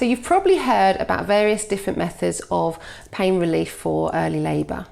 So you've probably heard about various different methods of pain relief for early labour.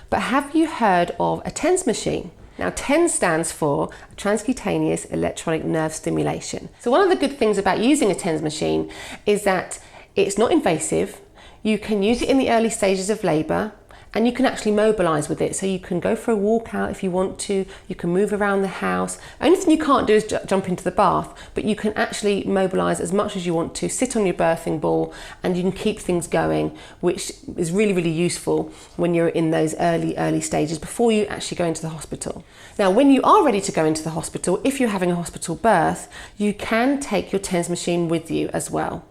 But have you heard of a TENS machine? Now, TENS stands for transcutaneous electronic nerve stimulation. So one of the good things about using a TENS machine is that it's not invasive. You can use it in the early stages of labour, and you can actually mobilise with it. So you can go for a walk out if you want to, you can move around the house. Only thing you can't do is jump into the bath, but you can actually mobilise as much as you want to, sit on your birthing ball, and you can keep things going, which is really, really useful when you're in those early stages before you actually go into the hospital. Now, when you are ready to go into the hospital, if you're having a hospital birth, you can take your TENS machine with you as well.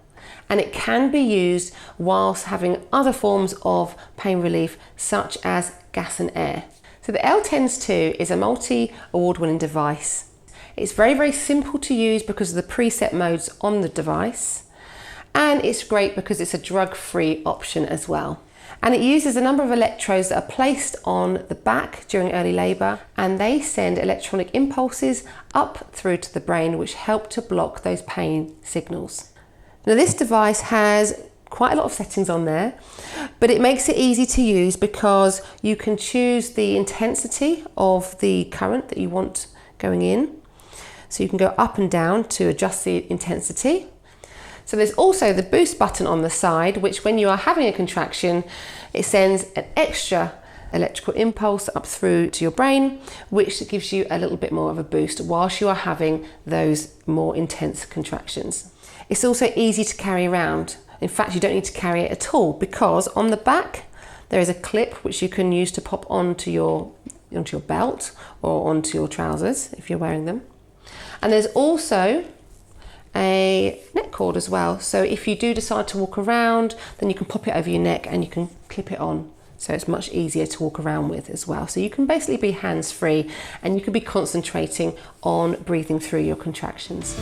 And it can be used whilst having other forms of pain relief, such as gas and air. So the Elle Tens 2 is a multi-award winning device. It's very, very simple to use because of the preset modes on the device. And it's great because it's a drug-free option as well. And it uses a number of electrodes that are placed on the back during early labour, and they send electronic impulses up through to the brain, which help to block those pain signals. Now, this device has quite a lot of settings on there, but it makes it easy to use because you can choose the intensity of the current that you want going in. So you can go up and down to adjust the intensity. So there's also the boost button on the side, which when you are having a contraction, it sends an extra electrical impulse up through to your brain, which gives you a little bit more of a boost whilst you are having those more intense contractions. It's also easy to carry around. In fact, you don't need to carry it at all because on the back there is a clip which you can use to pop onto your belt or onto your trousers if you're wearing them. And there's also a neck cord as well. So if you do decide to walk around, then you can pop it over your neck and you can clip it on. So it's much easier to walk around with as well. So you can basically be hands-free and you can be concentrating on breathing through your contractions.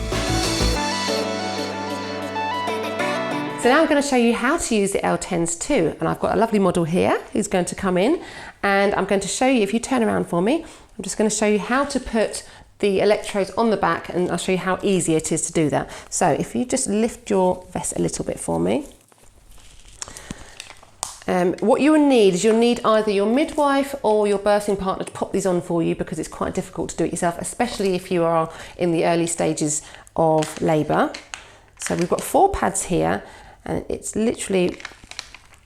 So now I'm going to show you how to use the Elle Tens 2, and I've got a lovely model here who's going to come in, and I'm going to show you, if you turn around for me, I'm just going to show you how to put the electrodes on the back, and I'll show you how easy it is to do that. So if you just lift your vest a little bit for me. What you will need is you'll need either your midwife or your birthing partner to pop these on for you because it's quite difficult to do it yourself, especially if you are in the early stages of labour. So we've got 4 pads here, and it's literally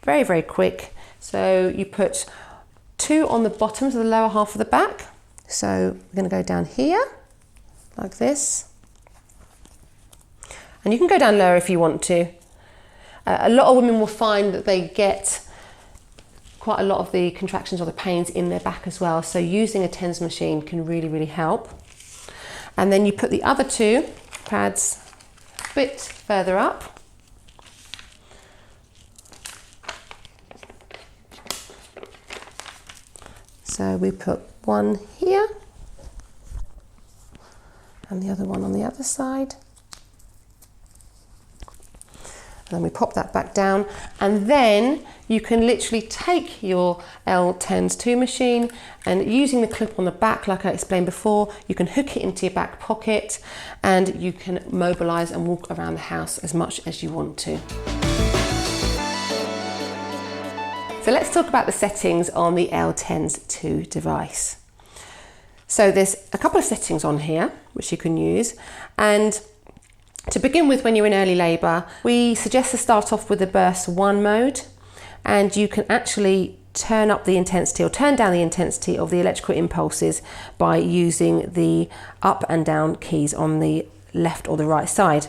very, very quick. So you put 2 on the bottom, so the lower half of the back. So we're going to go down here like this, and you can go down lower if you want to. A lot of women will find that they get quite a lot of the contractions or the pains in their back as well, so using a TENS machine can really, really help. And then you put the other 2 pads a bit further up. So we put one here and the other one on the other side. And then we pop that back down, and then you can literally take your Elle Tens 2 machine, and using the clip on the back, like I explained before, you can hook it into your back pocket and you can mobilise and walk around the house as much as you want to. So let's talk about the settings on the Elle Tens 2 device. So there's a couple of settings on here which you can use, and to begin with, when you're in early labour, we suggest to start off with the burst 1 mode, and you can actually turn up the intensity or turn down the intensity of the electrical impulses by using the up and down keys on the left or the right side.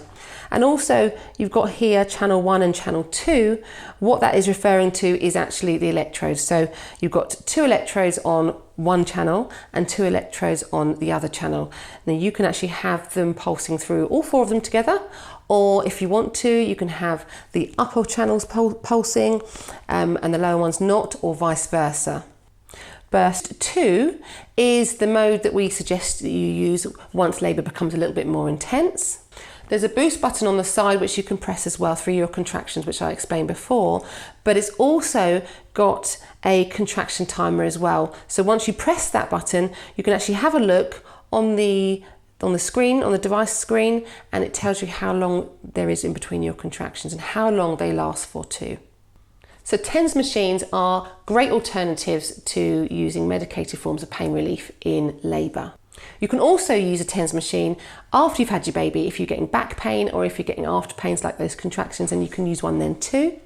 And also you've got here channel 1 and channel 2. What that is referring to is actually the electrodes. So you've got 2 electrodes on one channel and 2 electrodes on the other channel. Now you can actually have them pulsing through all 4 of them together, or if you want to, you can have the upper channels pulsing and the lower ones not, or vice versa. Burst 2 is the mode that we suggest that you use once labour becomes a little bit more intense. There's a boost button on the side which you can press as well through your contractions, which I explained before, but it's also got a contraction timer as well. So once you press that button, you can actually have a look on the on the screen, on the device screen, and it tells you how long there is in between your contractions and how long they last for too. So TENS machines are great alternatives to using medicated forms of pain relief in labour. You can also use a TENS machine after you've had your baby if you're getting back pain or if you're getting after pains like those contractions, and you can use one then too.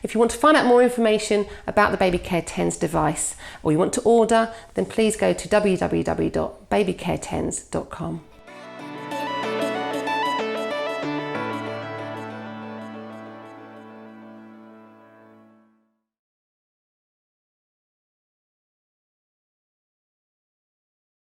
If you want to find out more information about the Babycare TENS device or you want to order, then please go to www.babycaretens.com.